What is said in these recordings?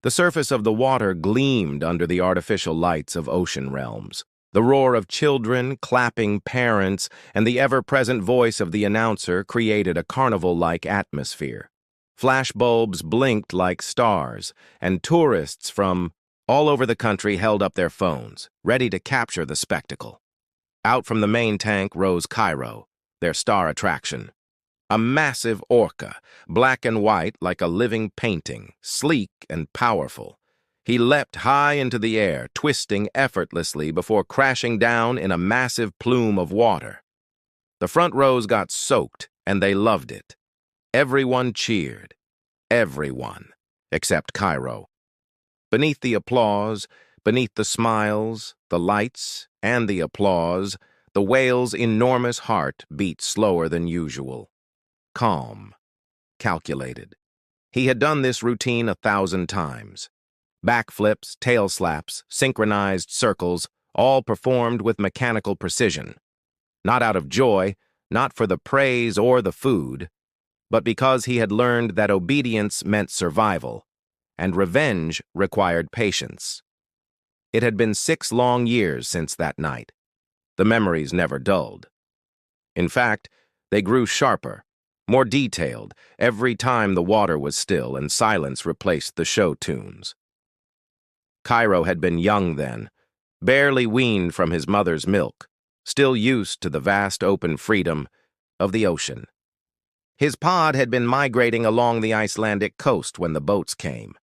The surface of the water gleamed under the artificial lights of ocean realms. The roar of children, clapping parents, and the ever-present voice of the announcer created a carnival-like atmosphere. Flashbulbs blinked like stars, and tourists from all over the country held up their phones, ready to capture the spectacle. Out from the main tank rose Cairo, their star attraction. A massive orca, black and white like a living painting, sleek and powerful. He leapt high into the air, twisting effortlessly before crashing down in a massive plume of water. The front rows got soaked, and they loved it. Everyone cheered. Everyone, except Cairo. Beneath the applause, beneath the smiles, the lights, and the applause, the whale's enormous heart beat slower than usual. Calm. Calculated. He had done this routine 1,000 times. Backflips, tail slaps, synchronized circles, all performed with mechanical precision. Not out of joy, not for the praise or the food, but because he had learned that obedience meant survival, and revenge required patience. It had been 6 long years since that night. The memories never dulled. In fact, they grew sharper, more detailed, every time the water was still and silence replaced the show tunes. Cairo had been young then, barely weaned from his mother's milk, still used to the vast open freedom of the ocean. His pod had been migrating along the Icelandic coast when the boats came.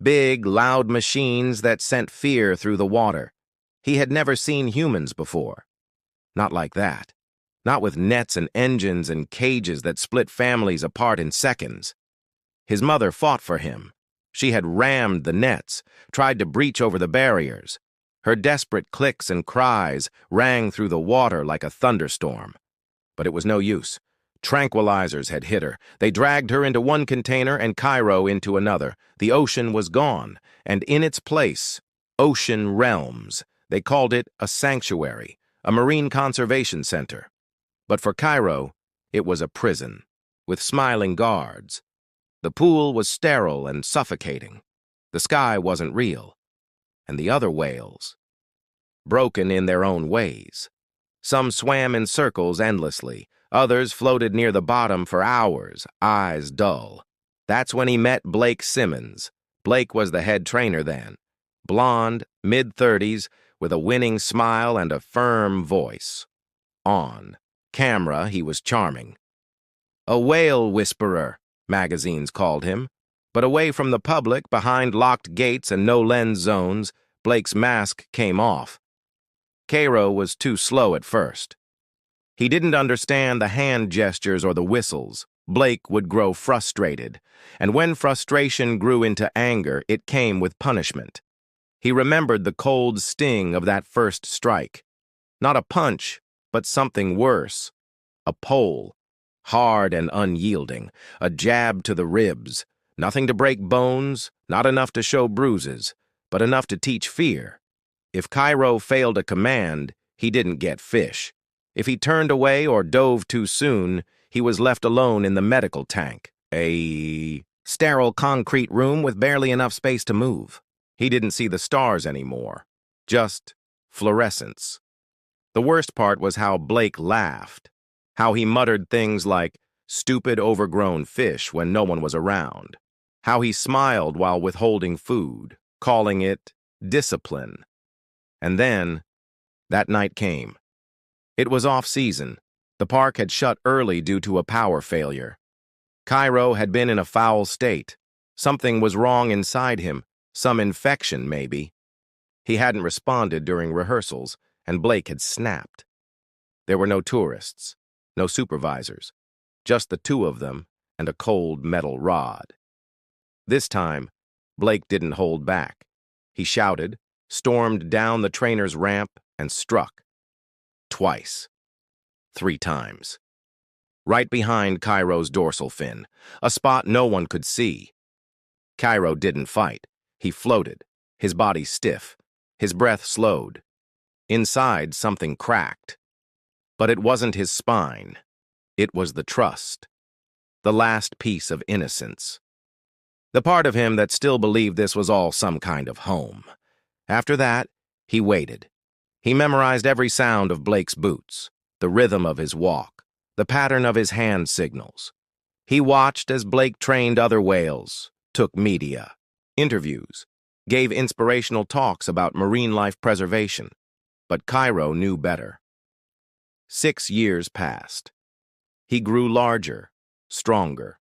Big, loud machines that sent fear through the water. He had never seen humans before. Not like that. Not with nets and engines and cages that split families apart in seconds. His mother fought for him. She had rammed the nets, tried to breach over the barriers. Her desperate clicks and cries rang through the water like a thunderstorm. But it was no use. Tranquilizers had hit her. They dragged her into one container and Cairo into another. The ocean was gone, and in its place, ocean realms. They called it a sanctuary, a marine conservation center. But for Cairo, it was a prison, with smiling guards. The pool was sterile and suffocating. The sky wasn't real. And the other whales, broken in their own ways. Some swam in circles endlessly. Others floated near the bottom for hours, eyes dull. That's when he met Blake Simmons. Blake was the head trainer then. Blonde, mid-30s, with a winning smile and a firm voice. On camera, he was charming. A whale whisperer, magazines called him. But away from the public, behind locked gates and no-lens zones, Blake's mask came off. Cairo was too slow at first. He didn't understand the hand gestures or the whistles. Blake would grow frustrated, and when frustration grew into anger, it came with punishment. He remembered the cold sting of that first strike. Not a punch, but something worse. A pole, hard and unyielding, a jab to the ribs. Nothing to break bones, not enough to show bruises, but enough to teach fear. If Cairo failed a command, he didn't get fish. If he turned away or dove too soon, he was left alone in the medical tank, a sterile concrete room with barely enough space to move. He didn't see the stars anymore, just fluorescence. The worst part was how Blake laughed, how he muttered things like stupid overgrown fish when no one was around, how he smiled while withholding food, calling it discipline. And then, that night came. It was off-season. The park had shut early due to a power failure. Cairo had been in a foul state. Something was wrong inside him, some infection maybe. He hadn't responded during rehearsals, and Blake had snapped. There were no tourists, no supervisors, just the two of them and a cold metal rod. This time, Blake didn't hold back. He shouted, stormed down the trainer's ramp, and struck. Twice. 3 times. Right behind Cairo's dorsal fin, a spot no one could see. Cairo didn't fight. He floated, his body stiff, his breath slowed. Inside, something cracked. But it wasn't his spine. It was the trust. The last piece of innocence. The part of him that still believed this was all some kind of home. After that, he waited. He memorized every sound of Blake's boots, the rhythm of his walk, the pattern of his hand signals. He watched as Blake trained other whales, took media, interviews, gave inspirational talks about marine life preservation. But Cairo knew better. 6 years passed. He grew larger, stronger.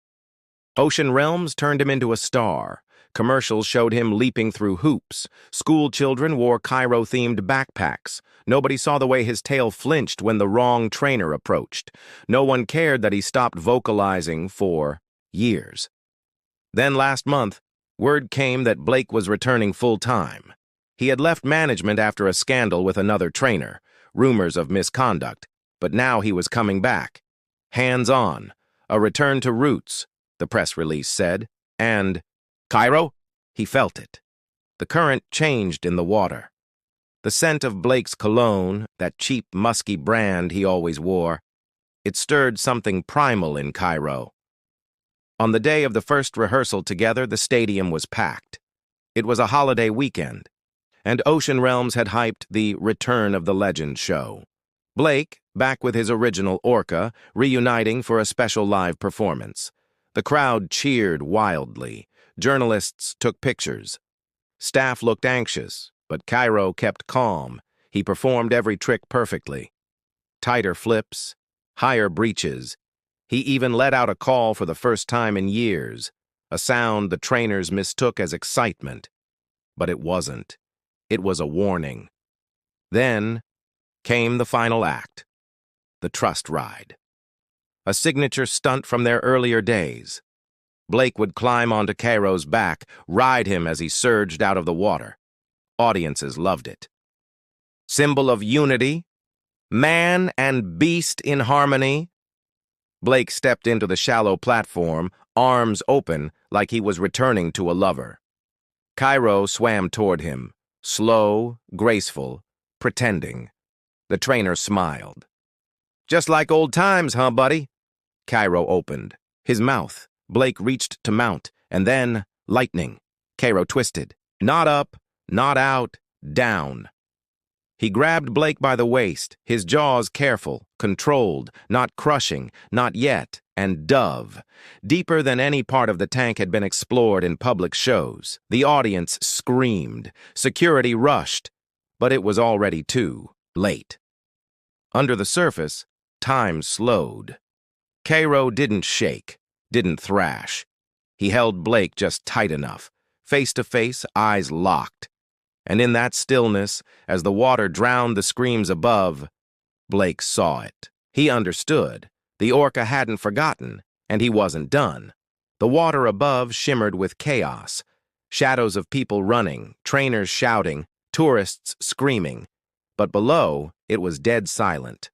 Ocean realms turned him into a star. Commercials showed him leaping through hoops. School children wore Cairo-themed backpacks. Nobody saw the way his tail flinched when the wrong trainer approached. No one cared that he stopped vocalizing for years. Then last month, word came that Blake was returning full-time. He had left management after a scandal with another trainer, rumors of misconduct, but now he was coming back. Hands-on, a return to roots, the press release said, and Cairo? He felt it. The current changed in the water. The scent of Blake's cologne, that cheap, musky brand he always wore, it stirred something primal in Cairo. On the day of the first rehearsal together, the stadium was packed. It was a holiday weekend, and Ocean Realms had hyped the Return of the Legend show. Blake, back with his original Orca, reuniting for a special live performance. The crowd cheered wildly. Journalists took pictures. Staff looked anxious, but Cairo kept calm. He performed every trick perfectly. Tighter flips, higher breaches. He even let out a call for the first time in years, a sound the trainers mistook as excitement. But it wasn't. It was a warning. Then came the final act, the trust ride. A signature stunt from their earlier days. Blake would climb onto Cairo's back, ride him as he surged out of the water. Audiences loved it. Symbol of unity, man and beast in harmony. Blake stepped into the shallow platform, arms open like he was returning to a lover. Cairo swam toward him, slow, graceful, pretending. The trainer smiled. "Just like old times, huh, buddy?" Cairo opened. His mouth. Blake reached to mount, and then, lightning. Cairo twisted. Not up, not out, down. He grabbed Blake by the waist, his jaws careful, controlled, not crushing, not yet, and dove. Deeper than any part of the tank had been explored in public shows. The audience screamed. Security rushed. But it was already too late. Under the surface, time slowed. Cairo didn't shake. Didn't thrash. He held Blake just tight enough, face to face, eyes locked. And in that stillness, as the water drowned the screams above, Blake saw it. He understood. The Orca hadn't forgotten, and he wasn't done. The water above shimmered with chaos. Shadows of people running, trainers shouting, tourists screaming. But below, it was dead silent.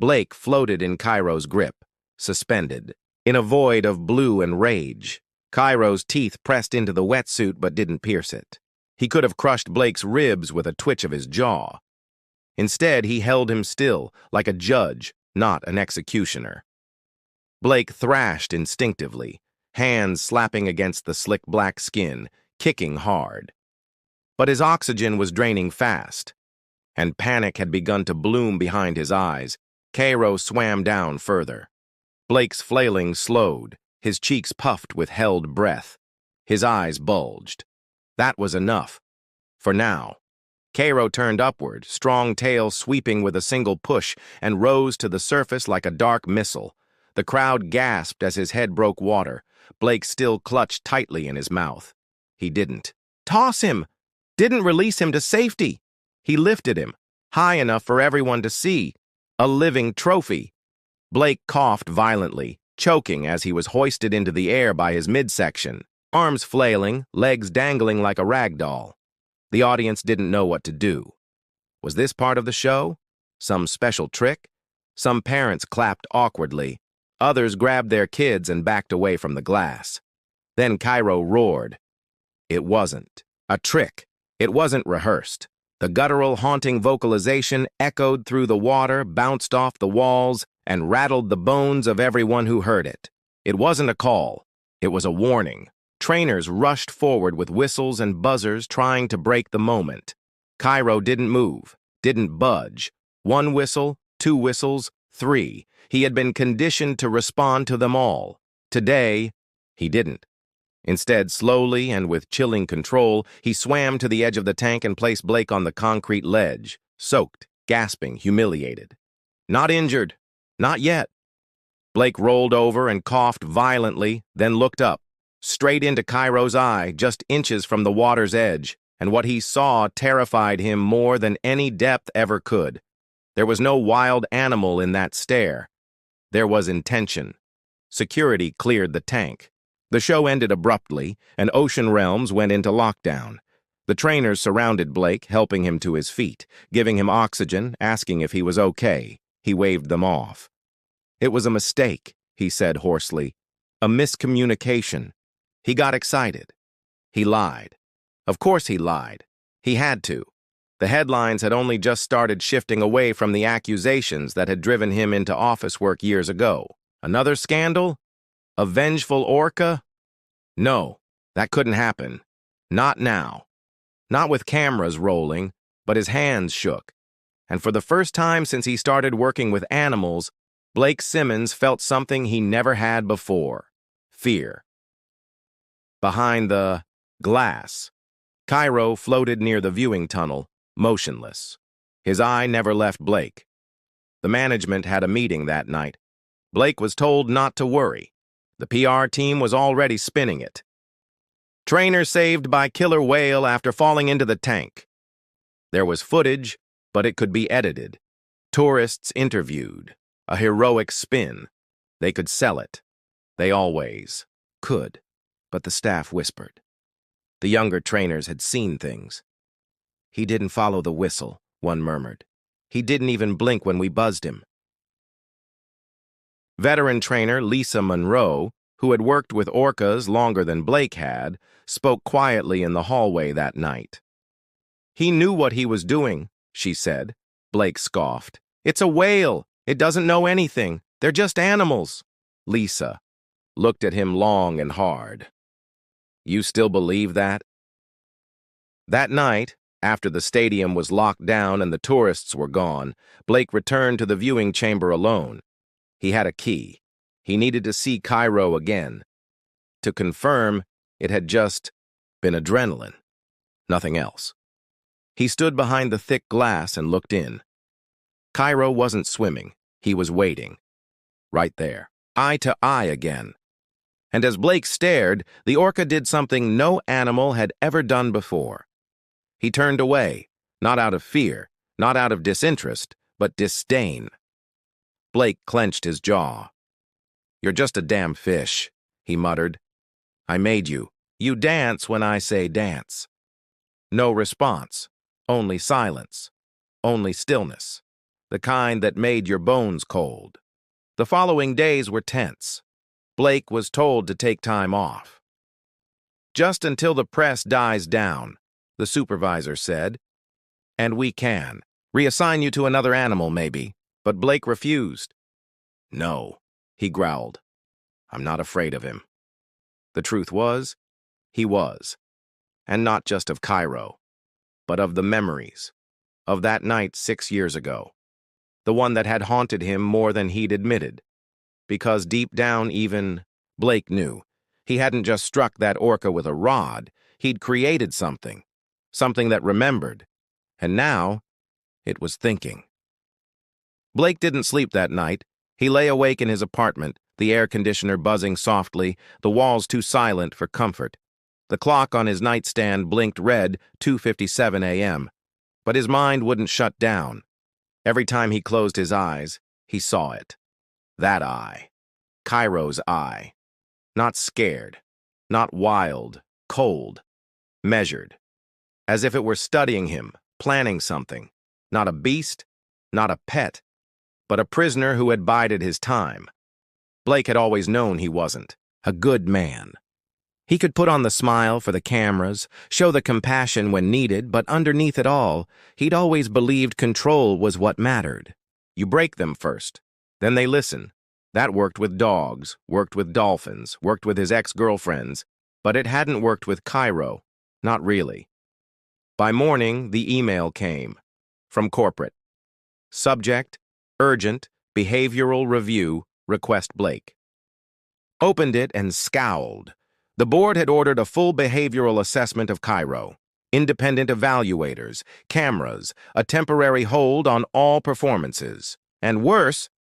Blake floated in Cairo's grip, suspended. In a void of blue and rage. Cairo's teeth pressed into the wetsuit but didn't pierce it. He could have crushed Blake's ribs with a twitch of his jaw. Instead, he held him still, like a judge, not an executioner. Blake thrashed instinctively, hands slapping against the slick black skin, kicking hard. But his oxygen was draining fast, and panic had begun to bloom behind his eyes. Cairo swam down further. Blake's flailing slowed, his cheeks puffed with held breath. His eyes bulged. That was enough. For now. Cairo turned upward, strong tail sweeping with a single push, and rose to the surface like a dark missile. The crowd gasped as his head broke water. Blake still clutched tightly in his mouth. He didn't. Toss him! Didn't release him to safety! He lifted him, high enough for everyone to see. A living trophy. Blake coughed violently, choking as he was hoisted into the air by his midsection, arms flailing, legs dangling like a rag doll. The audience didn't know what to do. Was this part of the show? Some special trick? Some parents clapped awkwardly. Others grabbed their kids and backed away from the glass. Then Cairo roared. It wasn't a trick. It wasn't rehearsed. The guttural, haunting vocalization echoed through the water, bounced off the walls, and rattled the bones of everyone who heard it. It wasn't a call. It was a warning. Trainers rushed forward with whistles and buzzers trying to break the moment. Cairo didn't move, didn't budge. One whistle, two whistles, three. He had been conditioned to respond to them all. Today, he didn't. Instead, slowly and with chilling control, he swam to the edge of the tank and placed Blake on the concrete ledge, soaked, gasping, humiliated. Not injured. Not yet. Blake rolled over and coughed violently, then looked up, straight into Cairo's eye, just inches from the water's edge, and what he saw terrified him more than any depth ever could. There was no wild animal in that stare. There was intention. Security cleared the tank. The show ended abruptly, and Ocean Realms went into lockdown. The trainers surrounded Blake, helping him to his feet, giving him oxygen, asking if he was okay. He waved them off. "It was a mistake," he said hoarsely. "A miscommunication." He got excited. He lied. Of course he lied. He had to. The headlines had only just started shifting away from the accusations that had driven him into office work years ago. Another scandal? A vengeful Orca? No, that couldn't happen. Not now. Not with cameras rolling, but his hands shook. And for the first time since he started working with animals, Blake Simmons felt something he never had before: fear. Behind the glass, Cairo floated near the viewing tunnel, motionless. His eye never left Blake. The management had a meeting that night. Blake was told not to worry. The PR team was already spinning it. Trainer saved by killer whale after falling into the tank. There was footage, but it could be edited. Tourists interviewed. A heroic spin. They could sell it. They always could. But the staff whispered. The younger trainers had seen things. "He didn't follow the whistle," one murmured. "He didn't even blink when we buzzed him." Veteran trainer Lisa Monroe, who had worked with orcas longer than Blake had, spoke quietly in the hallway that night. "He knew what he was doing," she said. Blake scoffed. "It's a whale. It doesn't know anything. They're just animals." Lisa looked at him long and hard. "You still believe that?" That night, after the stadium was locked down and the tourists were gone, Blake returned to the viewing chamber alone. He had a key. He needed to see Cairo again. To confirm, it had just been adrenaline. Nothing else. He stood behind the thick glass and looked in. Cairo wasn't swimming. He was waiting. Right there, eye to eye again. And as Blake stared, the orca did something no animal had ever done before. He turned away, not out of fear, not out of disinterest, but disdain. Blake clenched his jaw. "You're just a damn fish," he muttered. "I made you. You dance when I say dance." No response, only silence, only stillness, the kind that made your bones cold. The following days were tense. Blake was told to take time off. "Just until the press dies down," the supervisor said. "And we can. Reassign you to another animal, maybe." But Blake refused. "No," he growled. "I'm not afraid of him." The truth was, he was. And not just of Cairo, but of the memories. Of that night 6 years ago. The one that had haunted him more than he'd admitted. Because deep down even, Blake knew. He hadn't just struck that orca with a rod. He'd created something. Something that remembered. And now, it was thinking. Blake didn't sleep that night. He lay awake in his apartment, the air conditioner buzzing softly, the walls too silent for comfort. The clock on his nightstand blinked red, 2:57 a.m. But his mind wouldn't shut down. Every time he closed his eyes, he saw it. That eye. Cairo's eye. Not scared. Not wild. Cold. Measured. As if it were studying him, planning something. Not a beast, not a pet, but a prisoner who had bided his time. Blake had always known he wasn't. A good man. He could put on the smile for the cameras, show the compassion when needed, but underneath it all, he'd always believed control was what mattered. You break them first, then they listen. That worked with dogs, worked with dolphins, worked with his ex-girlfriends. But it hadn't worked with Cairo. Not really. By morning, the email came. From corporate. Subject, urgent, behavioral review, request Blake. Opened it and scowled. The board had ordered a full behavioral assessment of Cairo. Independent evaluators, cameras, a temporary hold on all performances. And worse,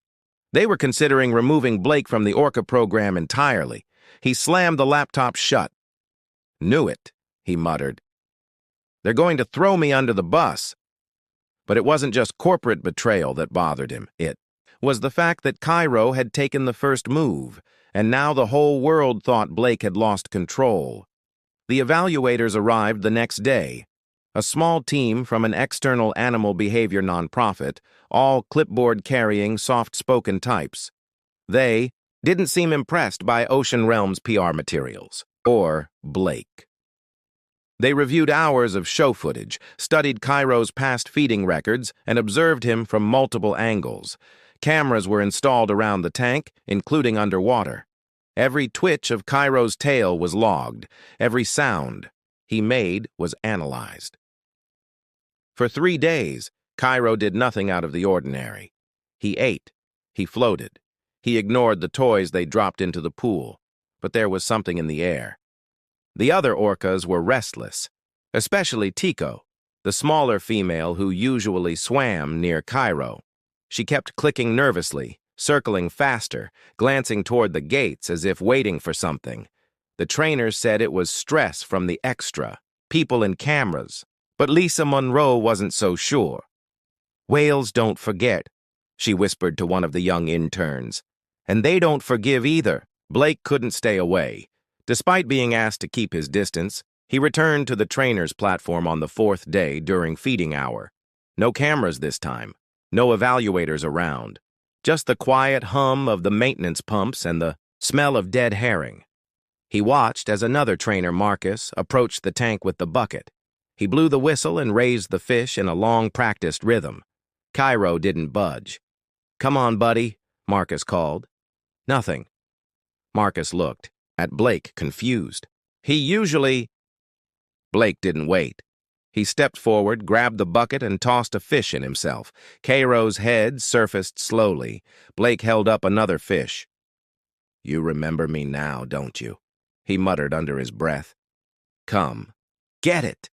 they were considering removing Blake from the Orca program entirely. He slammed the laptop shut. Knew it, he muttered. They're going to throw me under the bus. But it wasn't just corporate betrayal that bothered him. It was the fact that Cairo had taken the first move, and now the whole world thought Blake had lost control. The evaluators arrived the next day, a small team from an external animal behavior nonprofit, all clipboard-carrying, soft-spoken types. They didn't seem impressed by Ocean Realm's PR materials, or Blake. They reviewed hours of show footage, studied Cairo's past feeding records, and observed him from multiple angles. Cameras were installed around the tank, including underwater. Every twitch of Cairo's tail was logged. Every sound he made was analyzed. For 3 days, Cairo did nothing out of the ordinary. He ate. He floated. He ignored the toys they dropped into the pool. But there was something in the air. The other orcas were restless, especially Tico, the smaller female who usually swam near Cairo. She kept clicking nervously, circling faster, glancing toward the gates as if waiting for something. The trainers said it was stress from the extra, people and cameras, but Lisa Monroe wasn't so sure. "Whales don't forget," she whispered to one of the young interns. "And they don't forgive either." Blake couldn't stay away. Despite being asked to keep his distance, he returned to the trainer's platform on the 4th day during feeding hour. No cameras this time, no evaluators around. Just the quiet hum of the maintenance pumps and the smell of dead herring. He watched as another trainer, Marcus, approached the tank with the bucket. He blew the whistle and raised the fish in a long-practiced rhythm. Cairo didn't budge. "Come on, buddy," Marcus called. Nothing. Marcus looked at Blake, confused. Blake didn't wait. He stepped forward, grabbed the bucket, and tossed a fish in himself. Cairo's head surfaced slowly. Blake held up another fish. "You remember me now, don't you?" he muttered under his breath. "Come, get it."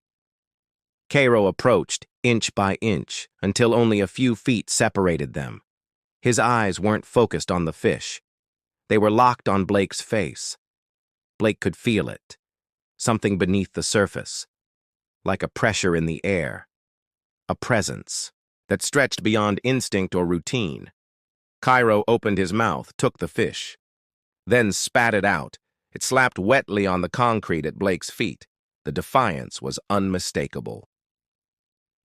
Cairo approached, inch by inch, until only a few feet separated them. His eyes weren't focused on the fish. They were locked on Blake's face. Blake could feel it, something beneath the surface. Like a pressure in the air, a presence that stretched beyond instinct or routine. Cairo opened his mouth, took the fish, then spat it out. It slapped wetly on the concrete at Blake's feet. The defiance was unmistakable.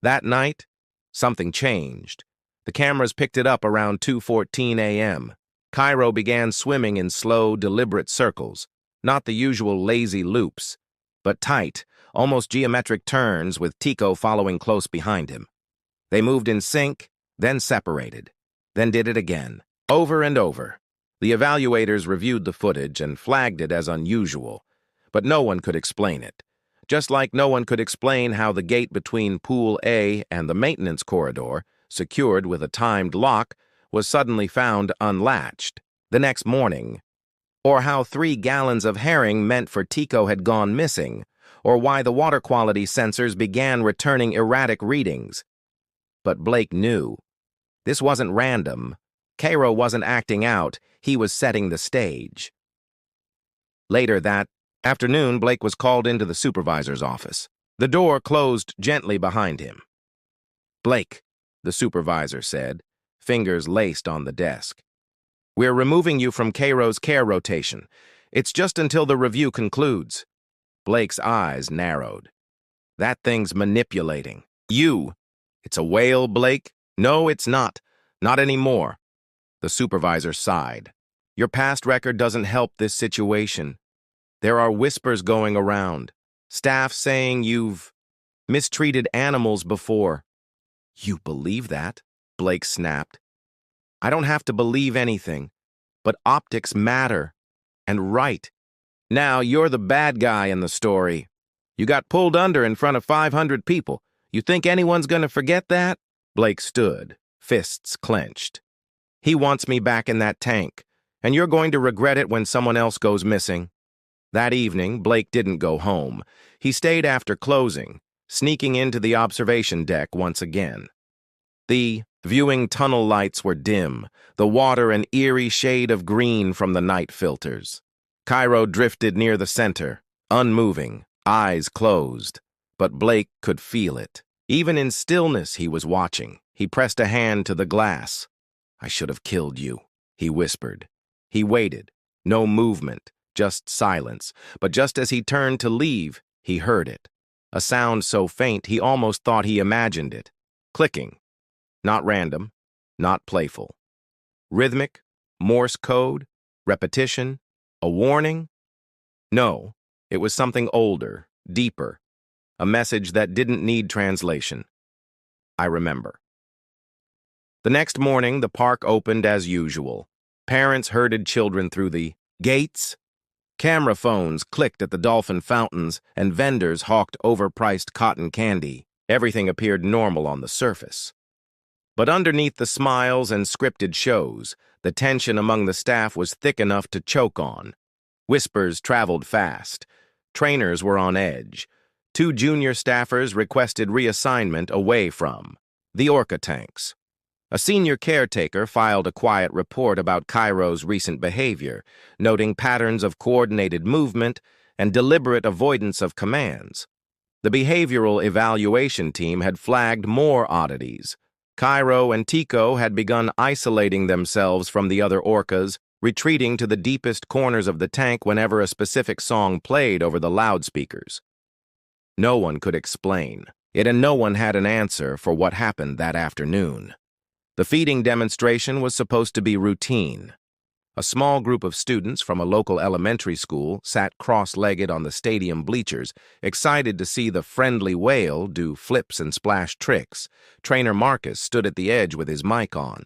That night, something changed. The cameras picked it up around 2:14 a.m. Cairo began swimming in slow, deliberate circles, not the usual lazy loops, but tight, almost geometric turns with Tico following close behind him. They moved in sync, then separated, then did it again, over and over. The evaluators reviewed the footage and flagged it as unusual, but no one could explain it. Just like no one could explain how the gate between Pool A and the maintenance corridor, secured with a timed lock, was suddenly found unlatched the next morning, or how 3 gallons of herring meant for Tico had gone missing, or why the water quality sensors began returning erratic readings. But Blake knew. This wasn't random. Cairo wasn't acting out. He was setting the stage. Later that afternoon, Blake was called into the supervisor's office. The door closed gently behind him. "Blake," the supervisor said, fingers laced on the desk. "We're removing you from Cairo's care rotation. It's just until the review concludes." Blake's eyes narrowed. "That thing's manipulating. You. It's a whale, Blake?" "No, it's not. Not anymore." The supervisor sighed. "Your past record doesn't help this situation. There are whispers going around. Staff saying you've mistreated animals before." "You believe that?" Blake snapped. "I don't have to believe anything, but optics matter. And right. Now you're the bad guy in the story. You got pulled under in front of 500 people. You think anyone's gonna forget that? Blake stood, fists clenched. He wants me back in that tank, and you're going to regret it when someone else goes missing. That evening, Blake didn't go home. He stayed after closing, sneaking into the observation deck once again. The viewing tunnel lights were dim, the water an eerie shade of green from the night filters. Cairo drifted near the center, unmoving, eyes closed. But Blake could feel it. Even in stillness he was watching. He pressed a hand to the glass. "I should have killed you," he whispered. He waited. No movement, just silence. But just as he turned to leave, he heard it. A sound so faint he almost thought he imagined it. Clicking. Not random, not playful. Rhythmic, Morse code, repetition, a warning? No, it was something older, deeper. A message that didn't need translation. I remember. The next morning, the park opened as usual. Parents herded children through the gates. Camera phones clicked at the dolphin fountains, and vendors hawked overpriced cotton candy. Everything appeared normal on the surface. But underneath the smiles and scripted shows, the tension among the staff was thick enough to choke on. Whispers traveled fast. Trainers were on edge. 2 junior staffers requested reassignment away from the Orca tanks. A senior caretaker filed a quiet report about Cairo's recent behavior, noting patterns of coordinated movement and deliberate avoidance of commands. The behavioral evaluation team had flagged more oddities. Cairo and Tico had begun isolating themselves from the other orcas, retreating to the deepest corners of the tank whenever a specific song played over the loudspeakers. No one could explain it, and no one had an answer for what happened that afternoon. The feeding demonstration was supposed to be routine. A small group of students from a local elementary school sat cross-legged on the stadium bleachers, excited to see the friendly whale do flips and splash tricks. Trainer Marcus stood at the edge with his mic on.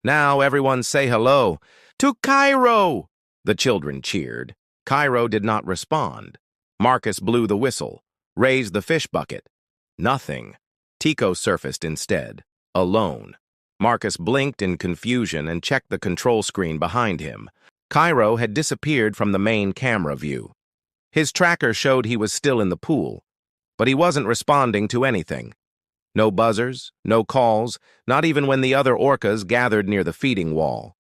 "Now everyone say hello to Cairo!" The children cheered. Cairo did not respond. Marcus blew the whistle, raised the fish bucket. Nothing. Tico surfaced instead, alone. Marcus blinked in confusion and checked the control screen behind him. Cairo had disappeared from the main camera view. His tracker showed he was still in the pool, but he wasn't responding to anything. No buzzers, no calls, not even when the other orcas gathered near the feeding wall.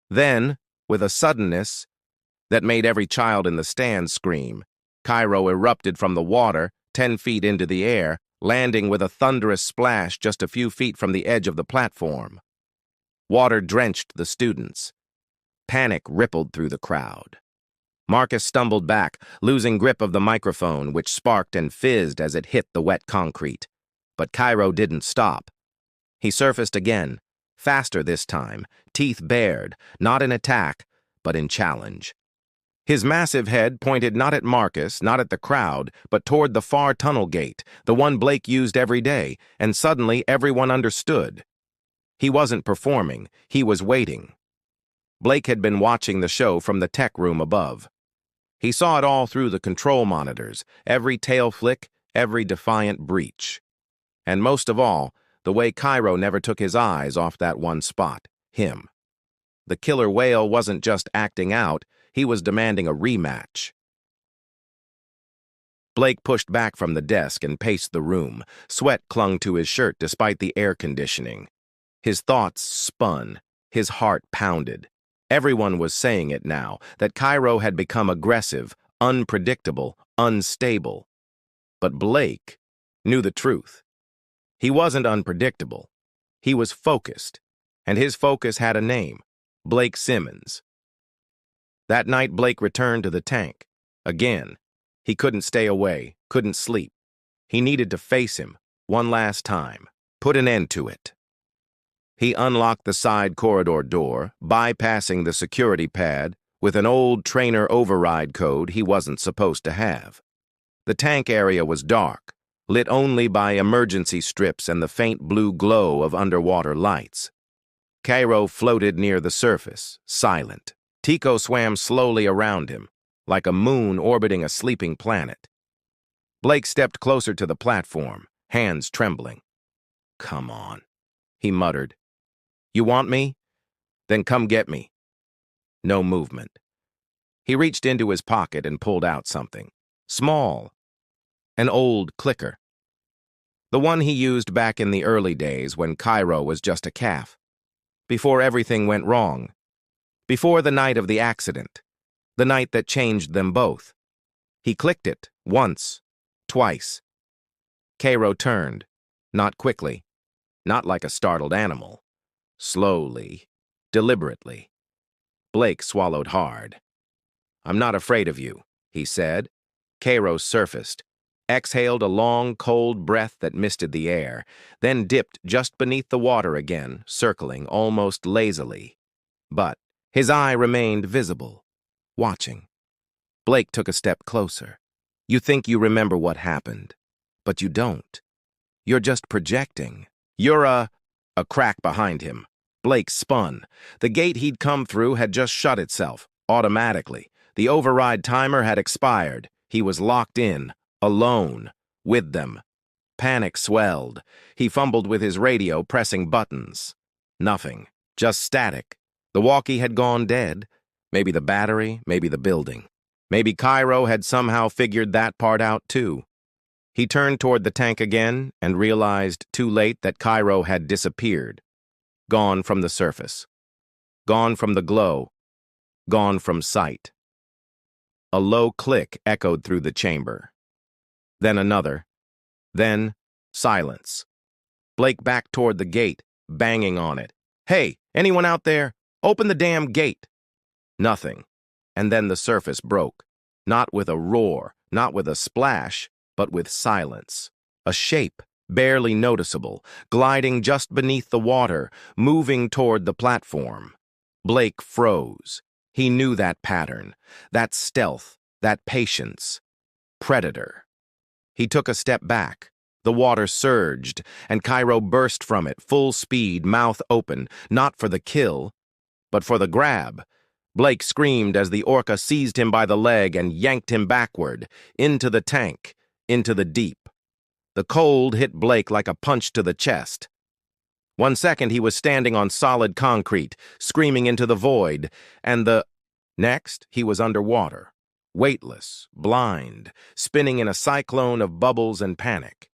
Then, with a suddenness that made every child in the stands scream, Cairo erupted from the water, 10 feet into the air, landing with a thunderous splash just a few feet from the edge of the platform. Water drenched the students. Panic rippled through the crowd. Marcus stumbled back, losing grip of the microphone, which sparked and fizzed as it hit the wet concrete. But Cairo didn't stop. He surfaced again, faster this time, teeth bared, not in attack, but in challenge. His massive head pointed not at Marcus, not at the crowd, but toward the far tunnel gate, the one Blake used every day, and suddenly everyone understood. He wasn't performing, he was waiting. Blake had been watching the show from the tech room above. He saw it all through the control monitors, every tail flick, every defiant breach. And most of all, the way Cairo never took his eyes off that one spot, him. The killer whale wasn't just acting out, he was demanding a rematch. Blake pushed back from the desk and paced the room. Sweat clung to his shirt despite the air conditioning. His thoughts spun. His heart pounded. Everyone was saying it now, that Cairo had become aggressive, unpredictable, unstable. But Blake knew the truth. He wasn't unpredictable. He was focused, and his focus had a name, Blake Simmons. That night, Blake returned to the tank. Again. He couldn't stay away, couldn't sleep. He needed to face him, one last time, put an end to it. He unlocked the side corridor door, bypassing the security pad, with an old trainer override code he wasn't supposed to have. The tank area was dark, lit only by emergency strips and the faint blue glow of underwater lights. Cairo floated near the surface, silent. Tico swam slowly around him. like a moon orbiting a sleeping planet. Blake stepped closer to the platform, hands trembling. "Come on," he muttered. "You want me? Then come get me." No movement. He reached into his pocket and pulled out something. Small. An old clicker. The one he used back in the early days when Cairo was just a calf. Before everything went wrong. Before the night of the accident. The night that changed them both. He clicked it, once, twice. Cairo turned. Not quickly. Not like a startled animal. Slowly. Deliberately. Blake swallowed hard. "I'm not afraid of you," he said. Cairo surfaced, exhaled a long, cold breath that misted the air, then dipped just beneath the water again, circling almost lazily. But his eye remained visible, watching. Blake took a step closer. "You think you remember what happened, but you don't. You're just projecting. You're a crack behind him. Blake spun. The gate he'd come through had just shut itself, automatically. The override timer had expired. He was locked in, alone, with them. Panic swelled. He fumbled with his radio, pressing buttons. Nothing. Just static. The walkie had gone dead. Maybe the battery, maybe the building. Maybe Cairo had somehow figured that part out too. He turned toward the tank again and realized too late that Cairo had disappeared. Gone from the surface. Gone from the glow. Gone from sight. A low click echoed through the chamber. Then another. Then silence. Blake backed toward the gate, banging on it. "Hey, anyone out there? Open the damn gate." Nothing. And then the surface broke. Not with a roar, not with a splash, but with silence. A shape, barely noticeable, gliding just beneath the water, moving toward the platform. Blake froze. He knew that pattern, that stealth, that patience. Predator. He took a step back. The water surged, and Cairo burst from it, full speed, mouth open, not for the kill, but for the grab. Blake screamed as the Orca seized him by the leg and yanked him backward, into the tank, into the deep. The cold hit Blake like a punch to the chest. 1 second he was standing on solid concrete, screaming into the void, and next he was underwater, weightless, blind, spinning in a cyclone of bubbles and panic.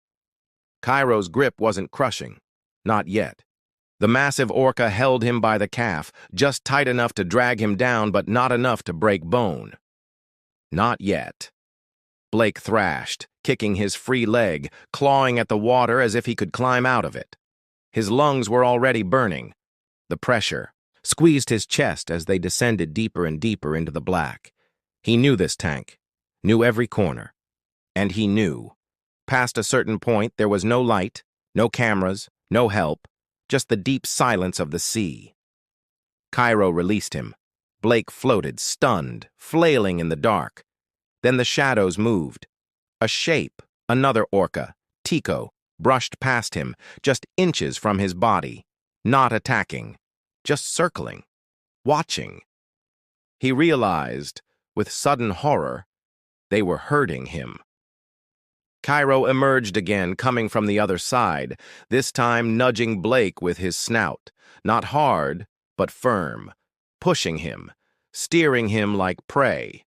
Cairo's grip wasn't crushing, not yet. The massive Orca held him by the calf, just tight enough to drag him down, but not enough to break bone. Not yet. Blake thrashed, kicking his free leg, clawing at the water as if he could climb out of it. His lungs were already burning. The pressure squeezed his chest as they descended deeper and deeper into the black. He knew this tank, knew every corner. And he knew. Past a certain point, there was no light, no cameras, no help, just the deep silence of the sea. Cairo released him. Blake floated, stunned, flailing in the dark. Then the shadows moved. A shape, another Orca, Tico, brushed past him, just inches from his body, not attacking, just circling, watching. He realized, with sudden horror, they were hurting him. Cairo emerged again, coming from the other side, this time nudging Blake with his snout, not hard, but firm, pushing him, steering him like prey.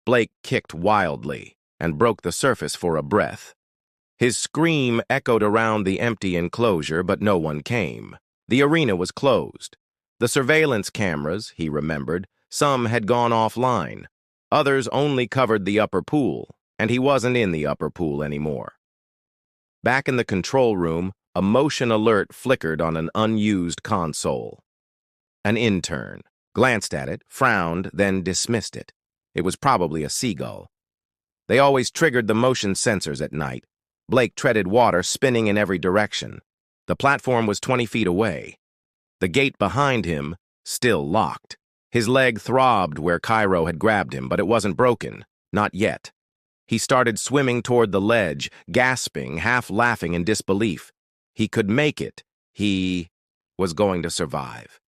Blake kicked wildly and broke the surface for a breath. His scream echoed around the empty enclosure, but no one came. The arena was closed. The surveillance cameras, he remembered, some had gone offline. Others only covered the upper pool, and he wasn't in the upper pool anymore. Back in the control room, a motion alert flickered on an unused console. An intern glanced at it, frowned, then dismissed it. It was probably a seagull. They always triggered the motion sensors at night. Blake treaded water, spinning in every direction. The platform was 20 feet away. The gate behind him, still locked. His leg throbbed where Cairo had grabbed him, but it wasn't broken. Not yet. He started swimming toward the ledge, gasping, half laughing in disbelief. He could make it. He was going to survive.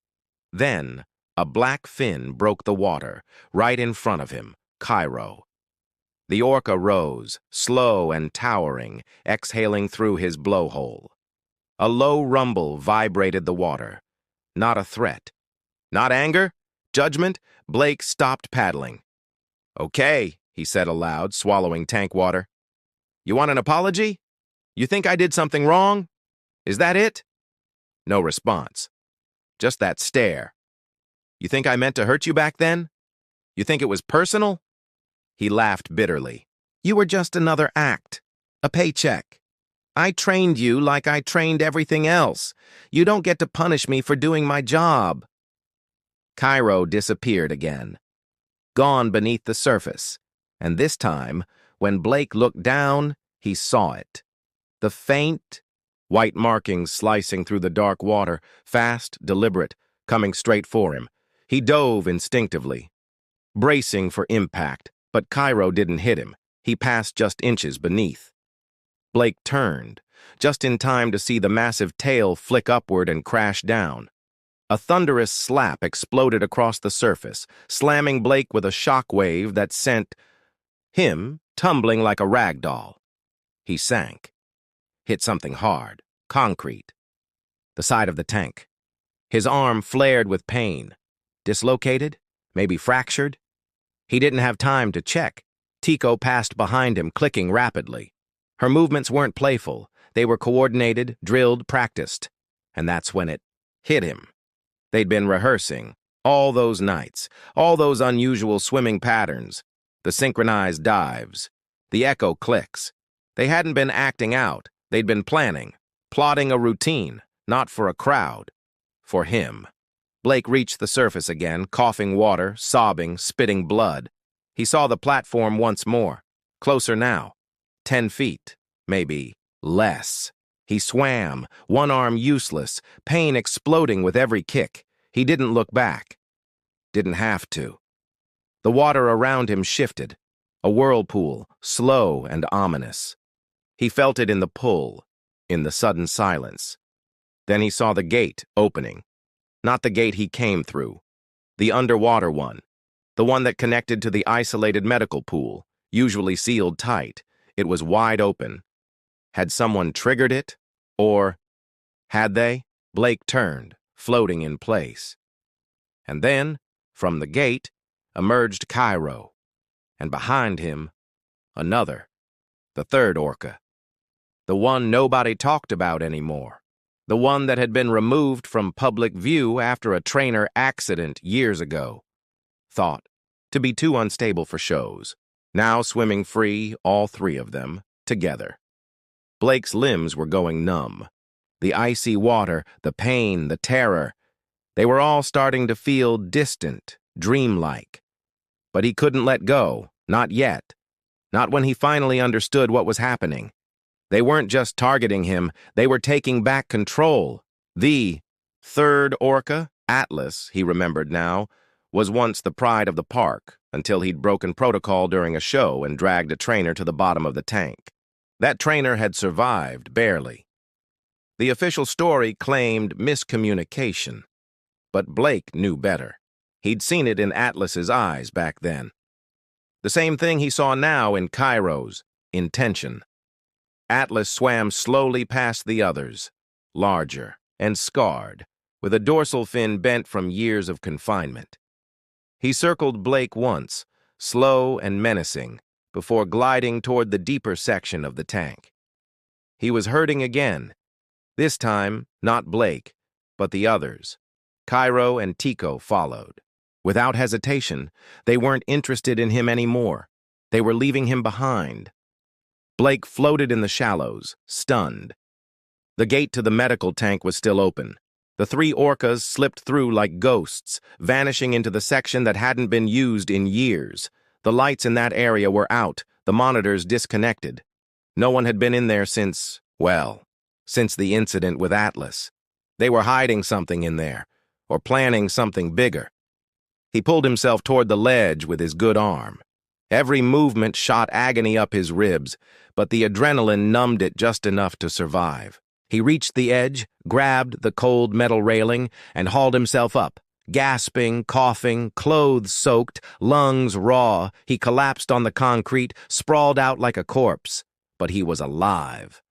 Then, a black fin broke the water, right in front of him, Cairo. The orca rose, slow and towering, exhaling through his blowhole. A low rumble vibrated the water. Not a threat. Not anger? Judgment? Blake stopped paddling. "Okay," he said aloud, swallowing tank water. "You want an apology? You think I did something wrong? Is that it?" No response. Just that stare. "You think I meant to hurt you back then? You think it was personal?" He laughed bitterly. "You were just another act. A paycheck. I trained you like I trained everything else. You don't get to punish me for doing my job." Cairo disappeared again, gone beneath the surface, and this time, when Blake looked down, he saw it. The faint, white markings slicing through the dark water, fast, deliberate, coming straight for him. He dove instinctively, bracing for impact, but Cairo didn't hit him. He passed just inches beneath. Blake turned, just in time to see the massive tail flick upward and crash down. A thunderous slap exploded across the surface, slamming Blake with a shock wave that sent him tumbling like a rag doll. He sank. Hit something hard, concrete. The side of the tank. His arm flared with pain. Dislocated? Maybe fractured? He didn't have time to check. Tico passed behind him, clicking rapidly. Her movements weren't playful. They were coordinated, drilled, practiced. And that's when it hit him. They'd been rehearsing, all those nights, all those unusual swimming patterns, the synchronized dives, the echo clicks. They hadn't been acting out. They'd been planning, plotting a routine, not for a crowd, for him. Blake reached the surface again, coughing water, sobbing, spitting blood. He saw the platform once more, closer now, 10 feet, maybe less. He swam, one arm useless, pain exploding with every kick. He didn't look back. Didn't have to. The water around him shifted, a whirlpool, slow and ominous. He felt it in the pull, in the sudden silence. Then he saw the gate opening. Not the gate he came through, the underwater one, the one that connected to the isolated medical pool, usually sealed tight. It was wide open. Had someone triggered it? Or had they? Blake turned, floating in place. And then, from the gate, emerged Cairo. And behind him, another, the third orca. The one nobody talked about anymore. The one that had been removed from public view after a trainer accident years ago. Thought to be too unstable for shows. Now swimming free, all three of them, together. Blake's limbs were going numb. The icy water, the pain, the terror. They were all starting to feel distant, dreamlike. But he couldn't let go, not yet. Not when he finally understood what was happening. They weren't just targeting him, they were taking back control. The third orca, Atlas, he remembered now, was once the pride of the park, until he'd broken protocol during a show and dragged a trainer to the bottom of the tank. That trainer had survived, barely. The official story claimed miscommunication. But Blake knew better. He'd seen it in Atlas's eyes back then. The same thing he saw now in Cairo's, intention. Atlas swam slowly past the others, larger and scarred, with a dorsal fin bent from years of confinement. He circled Blake once, slow and menacing, before gliding toward the deeper section of the tank. He was hurting again. This time, not Blake, but the others. Cairo and Tico followed. Without hesitation, they weren't interested in him anymore. They were leaving him behind. Blake floated in the shallows, stunned. The gate to the medical tank was still open. The three orcas slipped through like ghosts, vanishing into the section that hadn't been used in years. The lights in that area were out, the monitors disconnected. No one had been in there since, well, since the incident with Atlas. They were hiding something in there, or planning something bigger. He pulled himself toward the ledge with his good arm. Every movement shot agony up his ribs, but the adrenaline numbed it just enough to survive. He reached the edge, grabbed the cold metal railing, and hauled himself up, Gasping, coughing, clothes soaked, lungs raw, he collapsed on the concrete, sprawled out like a corpse. But he was alive.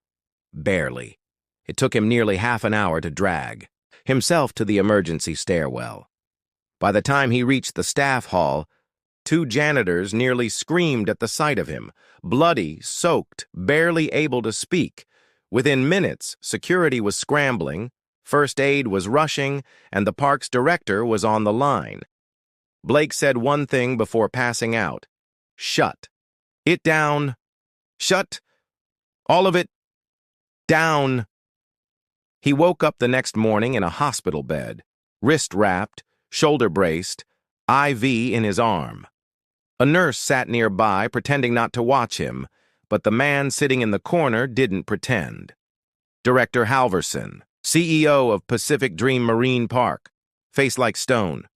Barely. It took him nearly half an hour to drag himself to the emergency stairwell. By the time he reached the staff hall, 2 janitors nearly screamed at the sight of him, bloody, soaked, barely able to speak. Within minutes, security was scrambling, first aid was rushing, and the park's director was on the line. Blake said one thing before passing out. Shut it down. Shut all of it down. He woke up the next morning in a hospital bed, wrist wrapped, shoulder braced, IV in his arm. A nurse sat nearby, pretending not to watch him, but the man sitting in the corner didn't pretend. Director Halverson, CEO of Pacific Dream Marine Park, face like stone.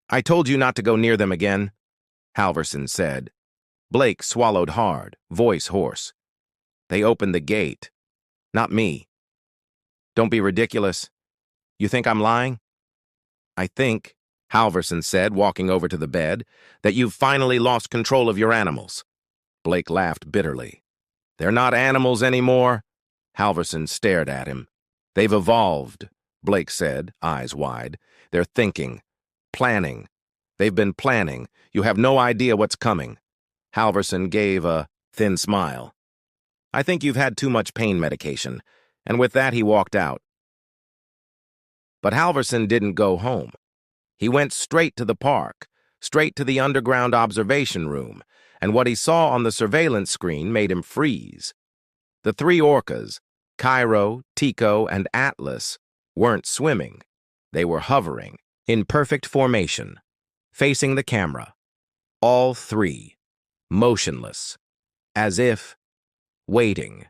"I told you not to go near them again," Halverson said. Blake swallowed hard, voice hoarse. "They opened the gate. Not me." "Don't be ridiculous. You think I'm lying?" "I think," Halverson said, walking over to the bed, "that you've finally lost control of your animals." Blake laughed bitterly. "They're not animals anymore." Halverson stared at him. "They've evolved," Blake said, eyes wide. "They're thinking, planning. They've been planning. You have no idea what's coming." Halverson gave a thin smile. "I think you've had too much pain medication." And with that, he walked out. But Halverson didn't go home. He went straight to the park, straight to the underground observation room, and what he saw on the surveillance screen made him freeze. The 3 orcas, Cairo, Tico, and Atlas, weren't swimming. They were hovering, in perfect formation, facing the camera. All 3, motionless, as if waiting.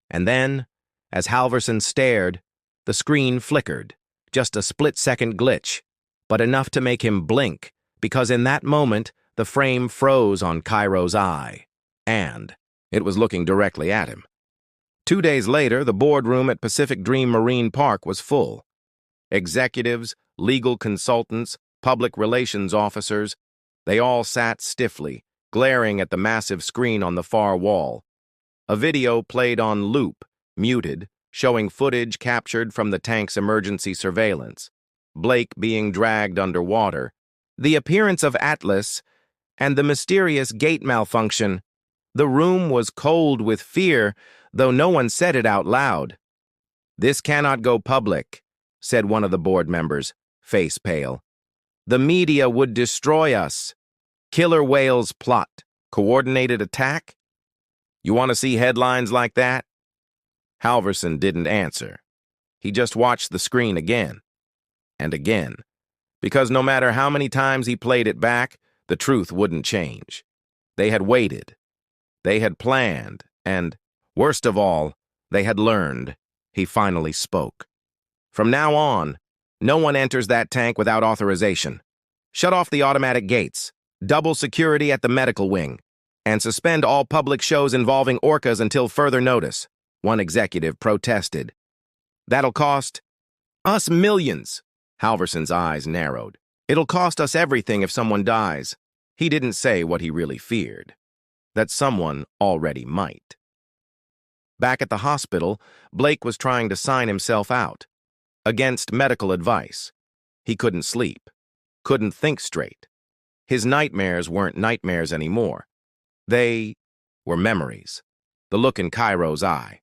And then, as Halverson stared, the screen flickered, just a split-second glitch, but enough to make him blink, because in that moment, the frame froze on Cairo's eye, and it was looking directly at him. 2 days later, the boardroom at Pacific Dream Marine Park was full. Executives, legal consultants, public relations officers, they all sat stiffly, glaring at the massive screen on the far wall. A video played on loop, muted, showing footage captured from the tank's emergency surveillance. Blake being dragged underwater, the appearance of Atlas, and the mysterious gate malfunction. The room was cold with fear, though no one said it out loud. "This cannot go public," said one of the board members, face pale. "The media would destroy us. Killer whales plot. Coordinated attack? You want to see headlines like that?" Halverson didn't answer. He just watched the screen again and again, because no matter how many times he played it back, the truth wouldn't change. They had waited. They had planned, and, worst of all, they had learned. He finally spoke. "From now on, no one enters that tank without authorization. Shut off the automatic gates, double security at the medical wing, and suspend all public shows involving orcas until further notice," one executive protested. "That'll cost us millions." Halverson's eyes narrowed. "It'll cost us everything if someone dies." He didn't say what he really feared, that someone already might. Back at the hospital, Blake was trying to sign himself out, against medical advice. He couldn't sleep, couldn't think straight. His nightmares weren't nightmares anymore. They were memories. The look in Cairo's eye,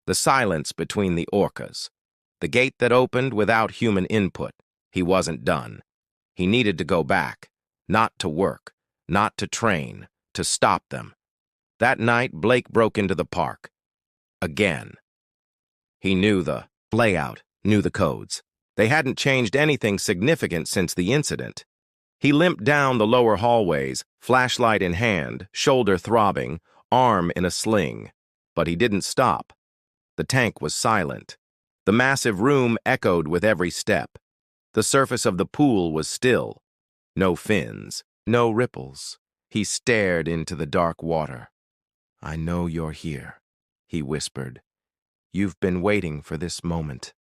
the silence between the orcas, the gate that opened without human input. He wasn't done. He needed to go back, not to work, not to train, to stop them. That night, Blake broke into the park. Again. He knew the layout, knew the codes. They hadn't changed anything significant since the incident. He limped down the lower hallways, flashlight in hand, shoulder throbbing, arm in a sling. But he didn't stop. The tank was silent. The massive room echoed with every step. The surface of the pool was still. No fins, no ripples. He stared into the dark water. "I know you're here," he whispered. "You've been waiting for this moment.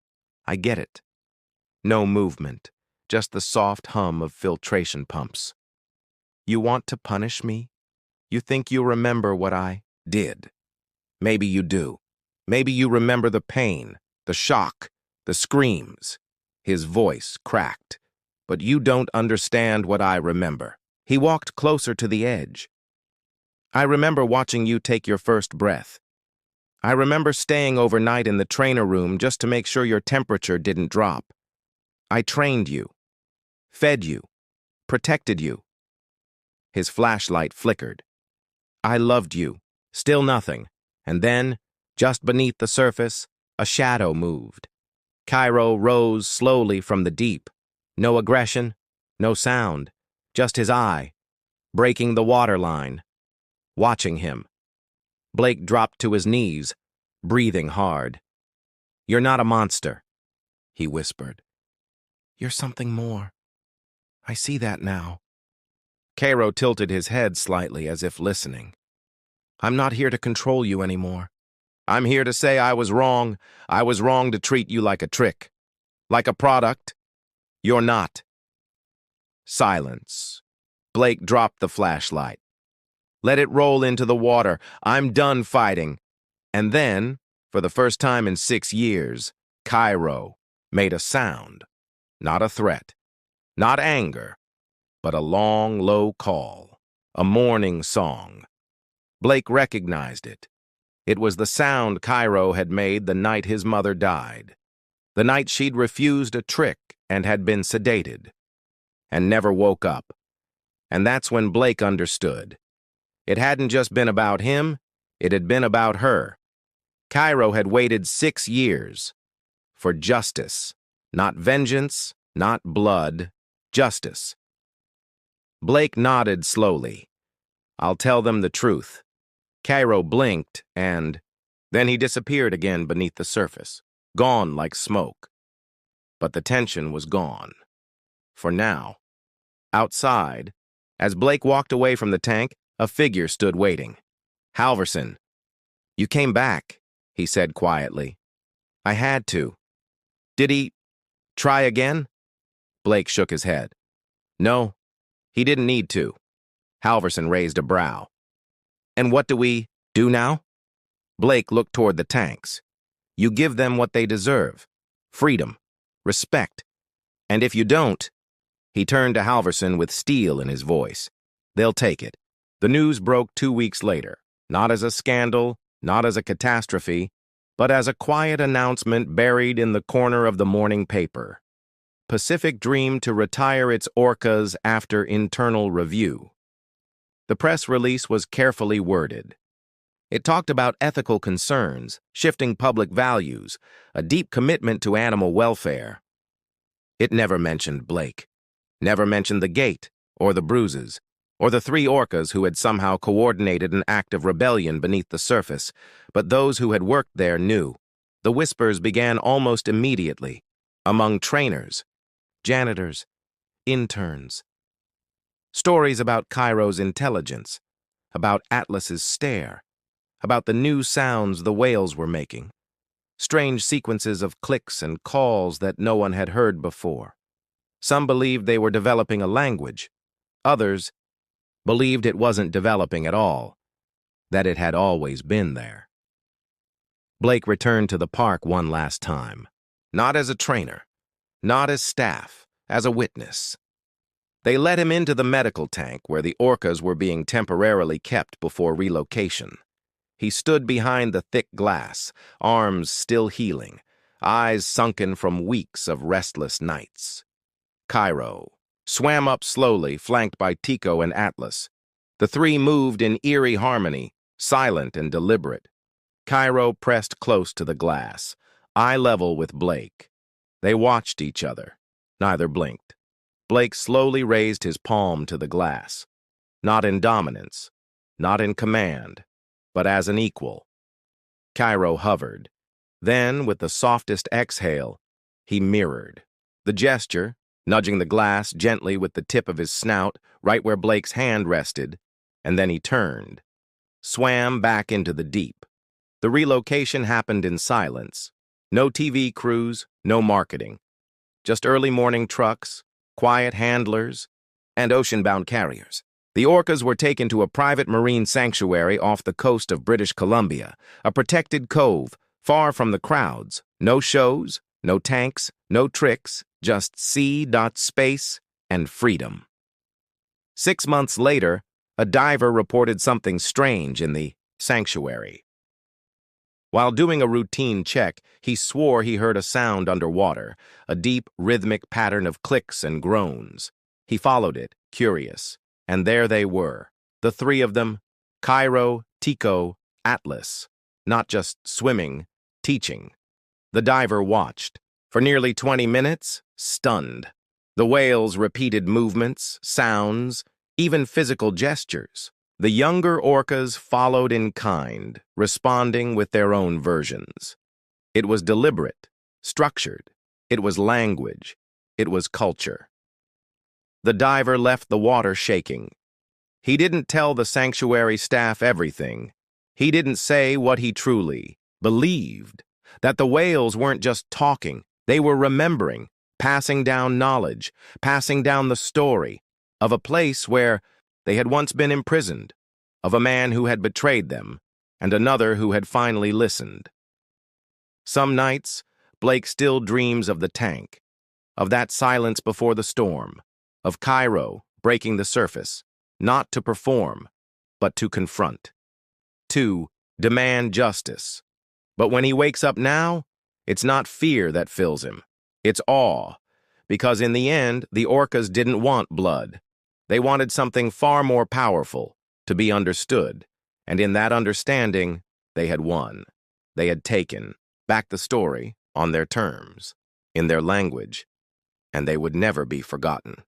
I get it." No movement, just the soft hum of filtration pumps. You want to punish me? You think you remember what I did. Maybe you do. Maybe you remember the pain, the shock, the screams. His voice cracked. But you don't understand what I remember. He walked closer to the edge. I remember watching you take your first breath. I remember staying overnight in the trainer room just to make sure your temperature didn't drop. I trained you, fed you, protected you. His flashlight flickered. I loved you. Still nothing. And then, just beneath the surface, a shadow moved. Cairo rose slowly from the deep. No aggression, no sound, just his eye, breaking the waterline. Watching him. Blake dropped to his knees, breathing hard. You're not a monster, he whispered. You're something more. I see that now. Cairo tilted his head slightly as if listening. I'm not here to control you anymore. I'm here to say I was wrong. I was wrong to treat you like a trick. Like a product. You're not. Silence. Blake dropped the flashlight. Let it roll into the water. I'm done fighting. And then, for the first time in 6 years, Cairo made a sound. Not a threat. Not anger. But a long, low call. A mourning song. Blake recognized it. It was the sound Cairo had made the night his mother died. The night she'd refused a trick and had been sedated. And never woke up. And that's when Blake understood. It hadn't just been about him, it had been about her. Cairo had waited 6 years. For justice. Not vengeance, not blood, justice. Blake nodded slowly. I'll tell them the truth. Cairo blinked, and then he disappeared again beneath the surface, gone like smoke. But the tension was gone. For now. Outside, as Blake walked away from the tank, a figure stood waiting. Halverson. You came back, he said quietly. I had to. Did he try again? Blake shook his head. No, he didn't need to. Halverson raised a brow. And what do we do now? Blake looked toward the tanks. You give them what they deserve. Freedom. Respect. And if you don't, he turned to Halverson with steel in his voice. They'll take it. The news broke 2 weeks later, not as a scandal, not as a catastrophe, but as a quiet announcement buried in the corner of the morning paper. Pacific dreamed to retire its Orcas after internal review. The press release was carefully worded. It talked about ethical concerns, shifting public values, a deep commitment to animal welfare. It never mentioned Blake, never mentioned the gate, or the bruises, or the 3 orcas who had somehow coordinated an act of rebellion beneath the surface, but those who had worked there knew. The whispers began almost immediately, among trainers, janitors, interns. Stories about Cairo's intelligence, about Atlas's stare, about the new sounds the whales were making, strange sequences of clicks and calls that no one had heard before. Some believed they were developing a language. Others believed it wasn't developing at all, that it had always been there. Blake returned to the park one last time, not as a trainer, not as staff, as a witness. They let him into the medical tank where the orcas were being temporarily kept before relocation. He stood behind the thick glass, arms still healing, eyes sunken from weeks of restless nights. Cairo swam up slowly, flanked by Tico and Atlas. The 3 moved in eerie harmony, silent and deliberate. Cairo pressed close to the glass, eye level with Blake. They watched each other. Neither blinked. Blake slowly raised his palm to the glass, not in dominance, not in command, but as an equal. Cairo hovered. Then, with the softest exhale, he mirrored. The gesture, nudging the glass gently with the tip of his snout, right where Blake's hand rested, and then he turned, swam back into the deep. The relocation happened in silence. No TV crews, no marketing. Just early morning trucks, quiet handlers, and ocean-bound carriers. The orcas were taken to a private marine sanctuary off the coast of British Columbia, a protected cove, far from the crowds. No shows, no tanks, no tricks, just sea.space and freedom. 6 months later, a diver reported something strange in the sanctuary. While doing a routine check, he swore he heard a sound underwater, a deep, rhythmic pattern of clicks and groans. He followed it, curious, and there they were, the three of them, Cairo, Tico, Atlas, not just swimming, teaching. The diver watched, for nearly 20 minutes, stunned. The whales repeated movements, sounds, even physical gestures. The younger orcas followed in kind, responding with their own versions. It was deliberate, structured. It was language. It was culture. The diver left the water shaking. He didn't tell the sanctuary staff everything. He didn't say what he truly believed, that the whales weren't just talking, they were remembering, passing down knowledge, passing down the story of a place where they had once been imprisoned, of a man who had betrayed them, and another who had finally listened. Some nights, Blake still dreams of the tank, of that silence before the storm, of Cairo breaking the surface, not to perform, but to confront, to demand justice. But when he wakes up now, it's not fear that fills him, it's awe, because in the end, the orcas didn't want blood. They wanted something far more powerful, to be understood, and in that understanding, they had won. They had taken back the story on their terms, in their language, and they would never be forgotten.